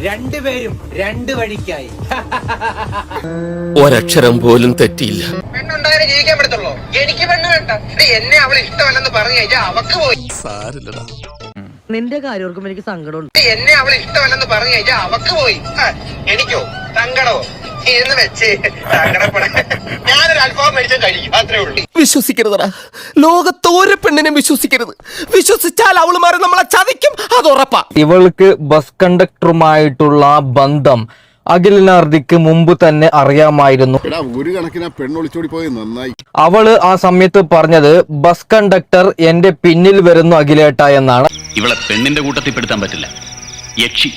രണ്ടുപേരും രണ്ട് വഴിക്കായി. ഒരക്ഷരം പോലും തെറ്റിയില്ല. പെണ്ണുണ്ടായാലേ ജീവിക്കാൻ പറ്റത്തുള്ളൂ. എനിക്ക് പെണ്ണ് വേണ്ട. എന്നെ അവൾ ഇഷ്ടമല്ലെന്ന് പറഞ്ഞു കഴിഞ്ഞാൽ അവക്ക് പോയി. സാരില്ലടാ. നിന്റെ കാര്യം ഓർക്കുമ്പോ എനിക്ക് സങ്കടമുണ്ട്. എന്നെ അവൾ ഇഷ്ടമല്ലെന്ന് പറഞ്ഞു കഴിഞ്ഞാൽ അവക്ക് പോയി. എനിക്കോ സങ്കടമോ എന്ന് വെച്ച് സങ്കടപ്പെട ഞാനൊരു അൽഫാം മേടിച്ചാൽ കഴിക്കും, അത്രേ ഉള്ളൂ. വിശ്വസിക്കരുതടാ, ലോകത്ത് ഒരു പെണ്ണിനെ വിശ്വസിക്കരുത്. വിശ്വസിച്ചാൽ അവളുമാരെ നമ്മളെ ചതിക്കും, അത് ഉറപ്പാ. ഇവൾക്ക് ബസ് കണ്ടക്ടറുമായിട്ടുള്ള ബന്ധം അഖിലിനാർദിക്ക് മുമ്പ് തന്നെ അറിയാമായിരുന്നു. ഒരു കണക്കിന് പെണ്ണൊളിച്ചോടി പോയി നന്നായി. അവള് ആ സമയത്ത് പറഞ്ഞത് ബസ് കണ്ടക്ടർ എന്റെ പിന്നിൽ വരുന്നു അഖിലേട്ട എന്നാണ്. ഇവളെ പെണ്ണിന്റെ കൂട്ടത്തിൽ പെടുത്താൻ പറ്റില്ല, യക്ഷി.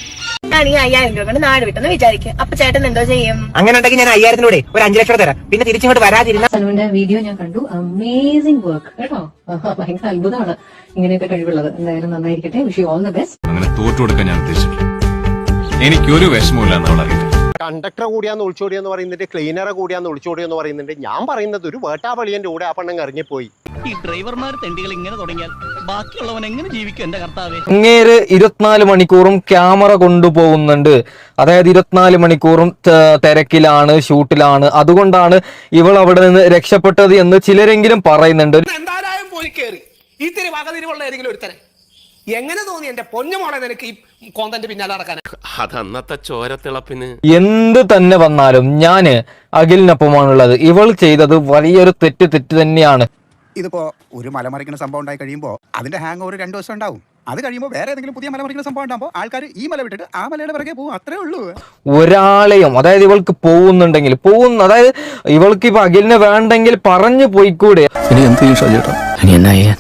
ഞാൻ ഈ 5000 രൂപ കൊണ്ട് നാട് വിട്ടെന്ന് വിചാരിക്കും. അപ്പൊ ചേട്ടൻ എന്തോ ചെയ്യും? അങ്ങനെ ഉണ്ടെങ്കിൽ ഞാൻ 5000-ലൂടെ ഒരു 5 ലക്ഷം തരാം. പിന്നെ തിരിച്ചിങ്ങോട്ട് വരാതിരുന്ന സനുവിന്റെ വീഡിയോ ഞാൻ കണ്ടു. അമേസിംഗ് വർക്ക് കേട്ടോ. ഭയങ്കര അത്ഭുതമാണ് ഇങ്ങനെയൊക്കെ കഴിവുള്ളത്. എന്തായാലും നന്നായിരിക്കട്ടെ. Wish you all the best. അങ്ങനെ തോറ്റു കൊടുക്കാൻ ഞാൻ ഉദ്ദേശിച്ചില്ല. എനിക്കൊരു വിഷമമില്ല എന്നവളറിയില്ല. കണ്ടക്ടർ കൂടിയാന്ന് ഒളിച്ചോടിയെന്ന് പറയുന്നുണ്ട്, ക്ലീനറെ കൂടിയാന്ന് ഒളിച്ചോടിയെന്ന് പറയുന്നുണ്ട്. ഞാൻ പറയുന്നത് ഒരു വേട്ടാവളിയന്റെ കൂടെ ആ പെണ്ണങ്ങ് ഇറങ്ങിപ്പോയി. ഈ ഡ്രൈവർമാർ തെണ്ടികൾ ഇങ്ങനെ തുടങ്ങിയാൽ ബാക്കിയുള്ളവൻ എങ്ങനെ ജീവിക്കും? എന്റെ കർത്താവേ. അങ്ങേര് 24 മണിക്കൂറും ക്യാമറ കൊണ്ടുപോകുന്നുണ്ട്. അതായത് 24 മണിക്കൂറും തിരക്കിലാണ്, ഷൂട്ടിലാണ്. അതുകൊണ്ടാണ് ഇവൾ അവിടെ നിന്ന് രക്ഷപ്പെട്ടത് എന്ന് ചിലരെങ്കിലും പറയുന്നുണ്ട്. എന്തായാലും പോയി കയറി ഇത്തിരി വകതിരിവുള്ള ഏതെങ്കിലും ഒരുത്തനെ എങ്ങനെ തോന്നി എന്റെ പൊന്നുമോളെ നിനക്ക് ഈ കോന്തന്റെ പിന്നാലെ നടക്കാൻ? അതന്നത്തെ ചോരത്തിളപ്പിന്. എന്ത് തന്നെ വന്നാലും ഞാന് അഖിലിനൊപ്പമാണുള്ളത്. ഇവൾ ചെയ്തത് വലിയൊരു തെറ്റ് തന്നെയാണ്. ഇതിപ്പോ ഒരു മലമറിക്കുന്ന സംഭവം ഉണ്ടായി കഴിയുമ്പോൾ അതിന്റെ ഹാങ് ഒരു 2 ദിവസം ഉണ്ടാവും. അത് കഴിയുമ്പോൾ വേറെ ഏതെങ്കിലും പുതിയ മലമറിക്കുന്ന സംഭവം ഉണ്ടാകുമ്പോൾ ആൾക്കാർ ഈ മല വിട്ടിട്ട് ആ മലയുടെ പിറകെ പോകും, അത്രേ ഉള്ളൂ. ഒരാളെയും, അതായത് ഇവൾക്ക് പോകുന്നുണ്ടെങ്കിൽ അതായത് ഇവൾക്ക് ഇപ്പൊ അഖിലിനെ വേണ്ടെങ്കിൽ പറഞ്ഞു പോയിക്കൂടെ? ഇനി എന്ത് ചെയ്യും ഷാജേട്ടാ? ഇനി എന്നാ ചെയ്യാൻ?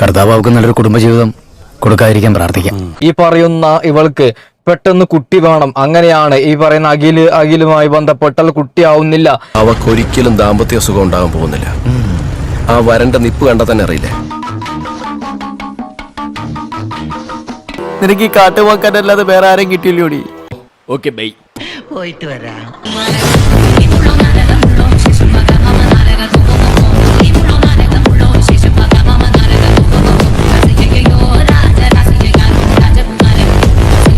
കർത്താവ് അവർക്ക് നല്ലൊരു കുടുംബജീവിതം കൊടുക്കാതിരിക്കാൻ പ്രാർത്ഥിക്കാം. ഈ പറയുന്ന ഇവൾക്ക് പെട്ടെന്ന് കുട്ടി വേണം, അങ്ങനെയാണ് ഈ പറയുന്ന അഖിലുമായി ബന്ധപ്പെട്ടാൽ കുട്ടിയാവുന്നില്ല. അവക്കൊരിക്കലും ദാമ്പത്യ സുഖം ഉണ്ടാകാൻ പോകുന്നില്ല. ആ വരണ്ട നിപ്പ് കണ്ടാൽ തന്നെ അറിയില്ലേ? നിനക്ക് ഈ കാട്ടുപോക്കാനല്ലാതെ വേറെ ആരും കിട്ടിയില്ലോടി. Okay bye. പോയിട്ട് വരാം.